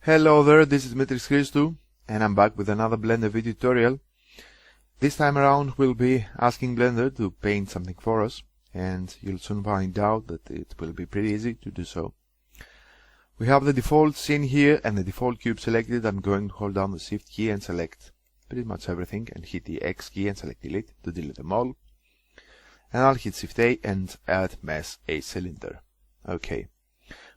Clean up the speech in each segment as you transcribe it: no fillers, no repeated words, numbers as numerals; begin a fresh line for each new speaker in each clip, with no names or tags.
Hello there, this is Dimitris Christou, and I'm back with another Blender video tutorial. This time around we'll be asking Blender to paint something for us, and you'll soon find out that it will be pretty easy to do so. We have the default scene here and the default cube selected. I'm going to hold down the Shift key and select pretty much everything and hit the X key and select delete to delete them all. And I'll hit Shift A and add mesh a cylinder. Okay.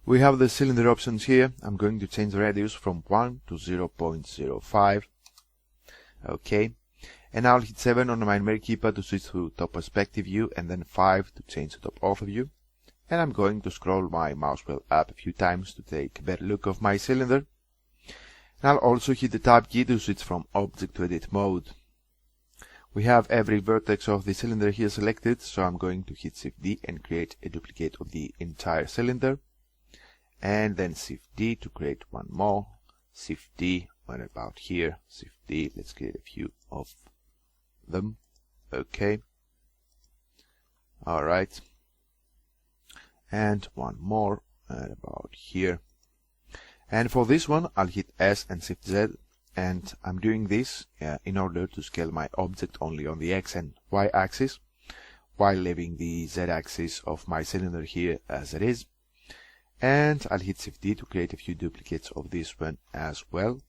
We have the cylinder options here. I'm going to change the radius from 1 to 0.05. Okay. And I'll hit 7 on my main keypad to switch to top perspective view, and then 5 to change to top ortho view. And I'm going to scroll my mouse wheel up a few times to take a better look of my cylinder. And I'll also hit the tab key to switch from object to edit mode. We have every vertex of the cylinder here selected, so I'm going to hit Shift D and create a duplicate of the entire cylinder. And then Shift D to create one more. Shift D, what about here? Shift D, let's create a few of them. Okay. Alright. And one more, about here. And for this one, I'll hit S and Shift Z. And I'm doing this in order to scale my object only on the X and Y axis, while leaving the Z axis of my cylinder here as it is. And I'll hit Shift D to create a few duplicates of this one as well.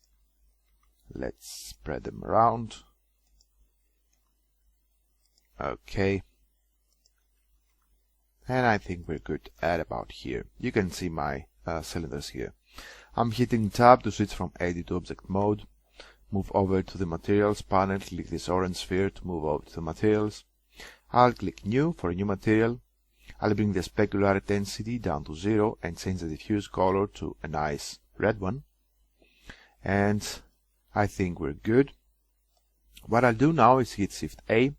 Let's spread them around. Okay. And I think we're good at about here. You can see my cylinders here. I'm hitting Tab to switch from Edit to Object mode. Move over to the Materials panel, click this orange sphere to move over to the Materials. I'll click New for a new material. I'll bring the specular intensity down to 0 and change the diffuse color to a nice red one. And I think we're good. What I'll do now is hit Shift A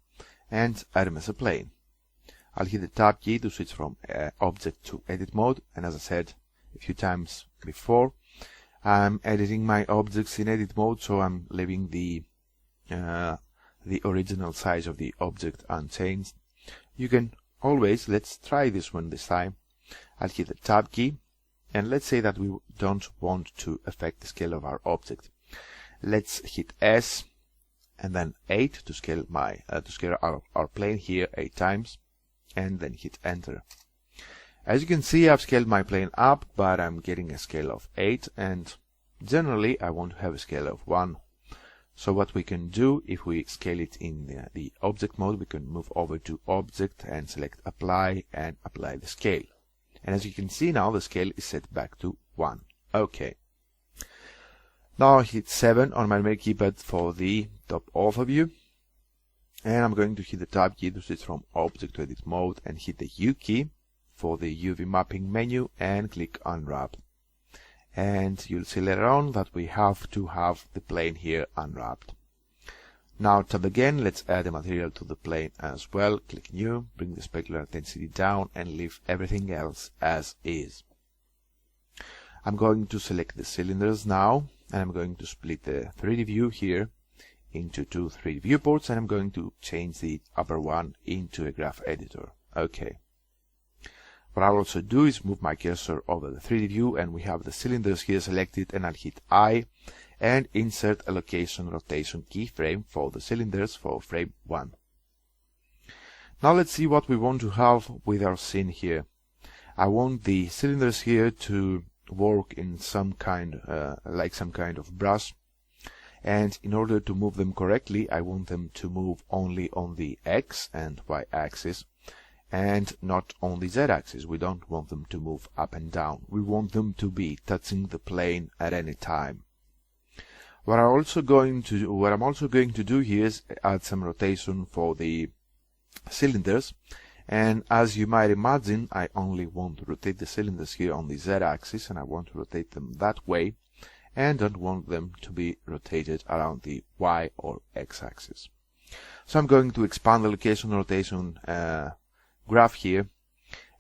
and add as a plane. I'll hit the Tab key to switch from Object to Edit mode, and as I said a few times before, I'm editing my objects in Edit mode, so I'm leaving the original size of the object unchanged. You can always, let's try this one this time. I'll hit the Tab key, and let's say that we don't want to affect the scale of our object. Let's hit S and then 8 to scale our plane here 8 times, and then hit Enter. As you can see, I've scaled my plane up, but I'm getting a scale of 8, and generally I want to have a scale of 1. So what we can do, if we scale it in the object mode, we can move over to Object and select Apply and apply the scale. And as you can see now, the scale is set back to 1. Okay. Now I hit 7 on my main keypad for the top ortho view. And I'm going to hit the Tab key to switch from Object to Edit mode and hit the U key for the UV mapping menu and click Unwrap. And you'll see later on that we have to have the plane here unwrapped. Now tab again, let's add a material to the plane as well. Click New, bring the specular intensity down and leave everything else as is. I'm going to select the cylinders now, and I'm going to split the 3D view here into 2 3D viewports, and I'm going to change the upper one into a graph editor. Okay. What I'll also do is move my cursor over the 3D view, and we have the cylinders here selected, and I'll hit I and insert a location rotation keyframe for the cylinders for frame 1. Now let's see what we want to have with our scene here. I want the cylinders here to work in some kind of brush, and in order to move them correctly, I want them to move only on the X and Y axis, and not on the Z axis. We don't want them to move up and down. We want them to be touching the plane at any time. What I'm also going to do here is add some rotation for the cylinders. And as you might imagine, I only want to rotate the cylinders here on the Z axis, and I want to rotate them that way, and don't want them to be rotated around the Y or X axis. So I'm going to expand the location rotation graph here,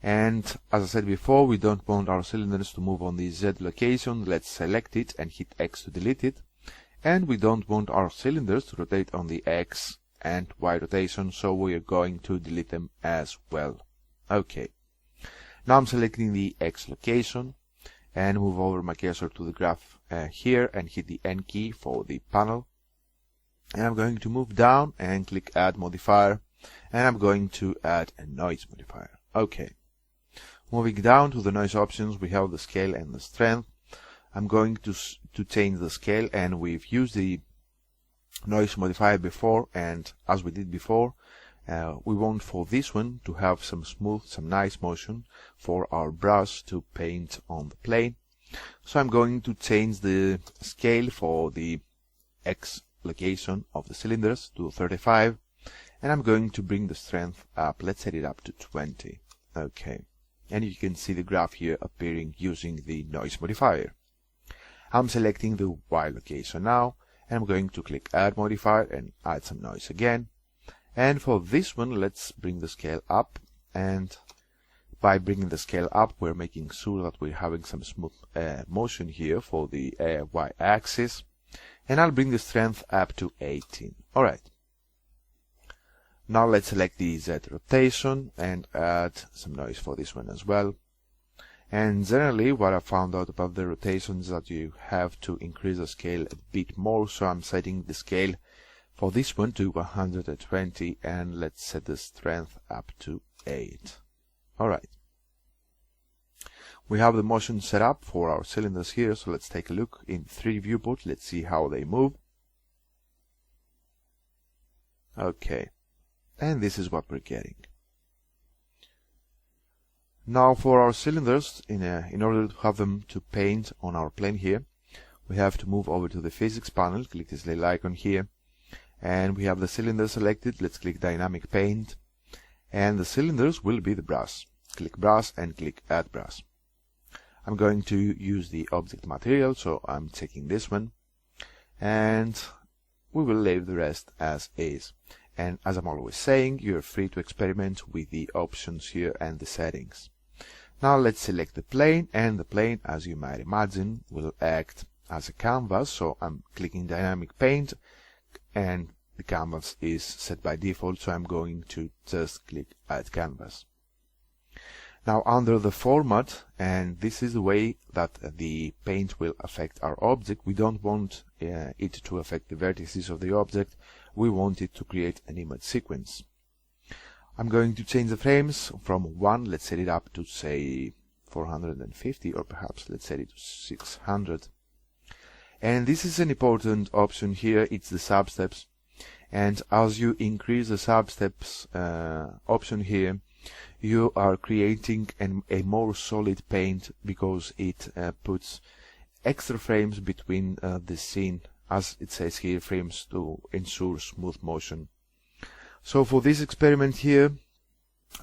and as I said before, we don't want our cylinders to move on the Z location. Let's select it and hit X to delete it. And we don't want our cylinders to rotate on the X and Y rotation, so we are going to delete them as well. Okay. Now I'm selecting the X location, and move over my cursor to the graph here and hit the N key for the panel. And I'm going to move down and click Add Modifier, and I'm going to add a noise modifier. Okay. Moving down to the noise options, we have the scale and the strength. I'm going to change the scale, and we've used the noise modifier before, and as we did before, we want for this one to have some smooth, some nice motion for our brush to paint on the plane. So I'm going to change the scale for the X location of the cylinders to 35, and I'm going to bring the strength up. Let's set it up to 20. Okay, and you can see the graph here appearing using the noise modifier. I'm selecting the Y location now, and I'm going to click Add Modifier and add some noise again. And for this one, let's bring the scale up, and by bringing the scale up, we're making sure that we're having some smooth motion here for the Y axis. And I'll bring the strength up to 18. Alright. Now let's select the Z rotation and add some noise for this one as well. And generally what I found out about the rotations is that you have to increase the scale a bit more, so I'm setting the scale for this one to 120, and let's set the strength up to 8. Alright. We have the motion set up for our cylinders here, so let's take a look in 3D viewport. Let's see how they move. Okay, and this is what we're getting. Now for our cylinders, in order to have them to paint on our plane here, we have to move over to the physics panel, click this little icon here, and we have the cylinder selected. Let's click Dynamic Paint, and the cylinders will be the brush. Click Brush and click Add Brush. I'm going to use the object material, so I'm taking this one, and we will leave the rest as is. And as I'm always saying, you're free to experiment with the options here and the settings. Now let's select the plane, and the plane, as you might imagine, will act as a canvas, so I'm clicking Dynamic Paint, and the canvas is set by default, so I'm going to just click Add Canvas. Now under the format, and this is the way that the paint will affect our object, we don't want it to affect the vertices of the object, we want it to create an image sequence. I'm going to change the frames from 1, let's set it up to say 450, or perhaps let's set it to 600. And this is an important option here, it's the substeps, and as you increase the substeps option here, you are creating a more solid paint, because it puts extra frames between the scene, as it says here, frames to ensure smooth motion. So for this experiment here,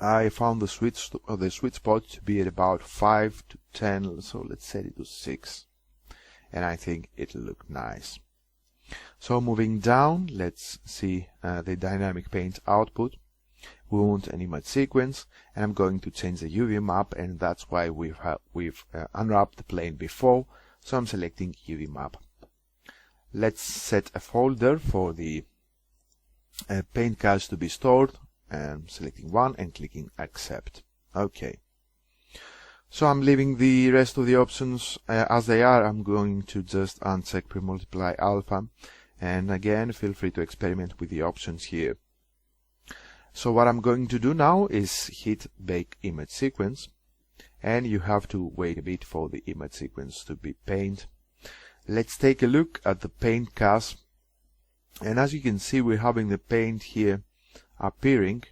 I found the sweet spot to be at about 5 to 10, so let's set it to 6, and I think it'll look nice. So moving down, let's see the dynamic paint output. We want an image sequence, and I'm going to change the UV map, and that's why we've unwrapped the plane before, so I'm selecting UV map. Let's set a folder for the paint cache to be stored, and selecting one and clicking accept. Okay. So I'm leaving the rest of the options as they are. I'm going to just uncheck pre-multiply alpha, and again feel free to experiment with the options here. So what I'm going to do now is hit bake image sequence, and you have to wait a bit for the image sequence to be painted. Let's take a look at the paint cache, and as you can see, we're having the paint here appearing.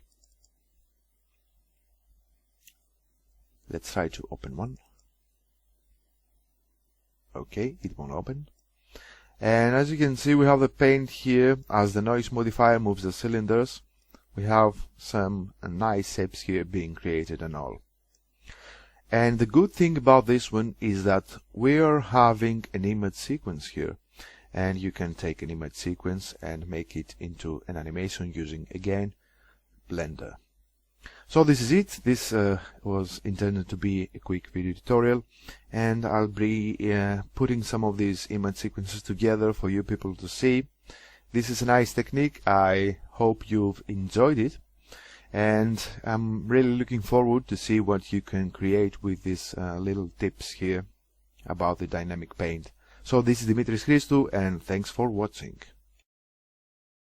Let's try to open one. Okay, it won't open. And as you can see, we have the paint here. As the noise modifier moves the cylinders, we have some nice shapes here being created and all. And the good thing about this one is that we are having an image sequence here, and you can take an image sequence and make it into an animation using, again, Blender. So this is it. This was intended to be a quick video tutorial, and I'll be putting some of these image sequences together for you people to see. This is a nice technique. I hope you've enjoyed it, and I'm really looking forward to see what you can create with these little tips here. about the dynamic paint. So this is Dimitris Christou, and thanks for watching.